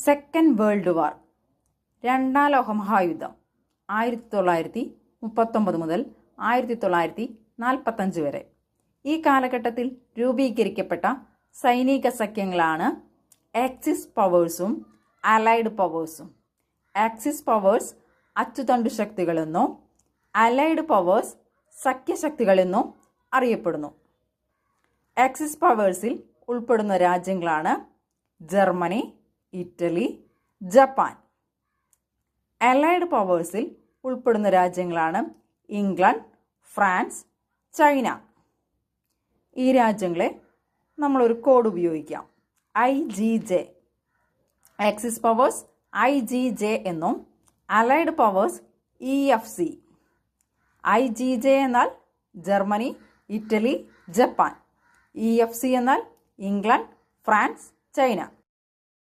Second world war, രണ്ടാം ലോകമഹായുദ്ധം 1939 മുതൽ 1945 വരെ. ഈ കാലഘട്ടത്തിൽ രൂപീകരിക്കപ്പെട്ട സൈനിക സഖ്യങ്ങളാണ് ആക്സിസ് പവേഴ്സും അലൈഡ് പവേഴ്സും. ആക്സിസ് പവേഴ്സ് അച്ചുതണ്ടു ശക്തികളെന്നോ അലൈഡ് പവേഴ്സ് സഖ്യശക്തികളെന്നോ അറിയപ്പെടുന്നു. ആക്സിസ് പവേഴ്സിൽ ഉൾപ്പെടുന്ന രാജ്യങ്ങളാണ് ജർമ്മനി, ഇറ്റലി, ജപ്പാൻ. അലൈഡ് പവേഴ്സിൽ ഉൾപ്പെടുന്ന രാജ്യങ്ങളാണ് ഇംഗ്ലണ്ട്, ഫ്രാൻസ്, ചൈന. ഈ രാജ്യങ്ങളെ നമ്മളൊരു കോഡ് ഉപയോഗിക്കാം, IGJ. ആക്സിസ് പവേഴ്സ് IGJ എന്നും അലൈഡ് പവേഴ്സ് EFC. IGJ എന്നാൽ ജർമ്മനി, ഇറ്റലി, ജപ്പാൻ. EFC എന്നാൽ ഇംഗ്ലണ്ട്, ഫ്രാൻസ്, ചൈന.